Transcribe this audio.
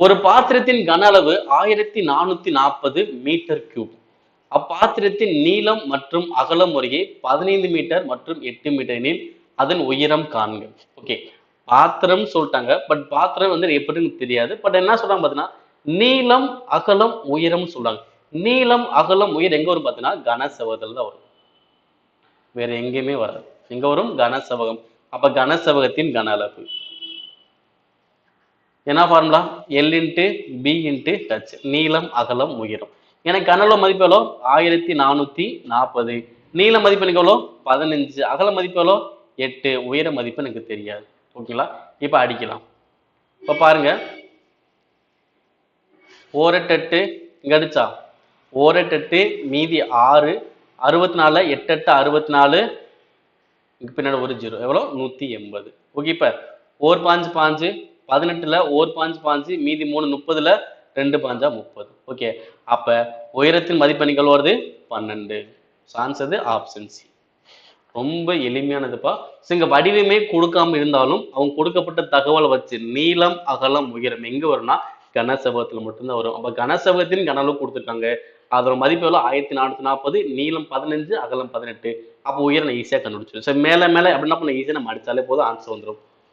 ஒரு பாத்திரத்தின் கன அளவு 1440 மீட்டர் கியூப். அப்பாத்திரத்தின் நீளம் மற்றும் அகலம் முறையே 15 மீட்டர் மற்றும் 8 மீட்டர் எனில் அதன் உயரம் காண்க. ஓகே, பாத்திரம் சொல்லிட்டாங்க. பட் பாத்திரம் வந்து எப்படின்னு தெரியாது. பட் என்ன சொல்றாங்க பாத்தீங்கன்னா, நீளம் அகலம் உயரம் சொல்றாங்க. நீளம் அகலம் உயரம் எங்க வரும் பாத்தீங்கன்னா கனசெவகத்துல தான் வரும். வேற எங்கேயுமே வராது. எங்க வரும்? கனசெவகம். அப்ப கனசெவகத்தின் கன அளவு என்ன formula? L into B into H. நீளம் அகலம் உயரம். எனக்கு கன அளவு மதிப்பு எவ்வளோ? 1440. நீள மதிப்பு எனக்கு எவ்வளோ? 15. அகல மதிப்பு எவ்வளோ? 8. உயர மதிப்பு எனக்கு தெரியாது. ஓகேங்களா? இப்ப அடிக்கலாம். இப்ப பாருங்க, ஓரெட்டு இங்க அடிச்சா ஓரெட்டு மீதி 6, 64, 8 64, பின்னாடி ஒரு 0 எவ்வளோ? 180. ஓகே, இப்ப ஓர் பாஞ்சு பாஞ்சு 18ல ஓர் பாஞ்சு பாஞ்சு மீதி 3 30ல 2 பாஞ்சா 30. ஓகே, அப்ப உயரத்தின் மதிப்பெண்கள் வருது 12. Answer option C. ரொம்ப எளிமையானதுப்பா. இங்க வடிவமே கொடுக்காம இருந்தாலும் அவங்க கொடுக்கப்பட்ட தகவலை வச்சு நீளம் அகலம் உயரம் எங்க வரும்னா கனசெவகத்துல மட்டும்தான் வரும். அப்ப கனசெவகத்தின் கன அளவு கொடுத்துருக்காங்க. அதோட மதிப்பு எவ்வளோ? 1440. நீளம் 15, அகலம் 18. அப்போ உயரம் ஈஸியா கண்டுபிடிச்சிடும். சரி, மேல மேல அப்படின்னா ஈஸியா நம்ம அடிச்சாலே போதும், ஆன்சர் வந்துடும்.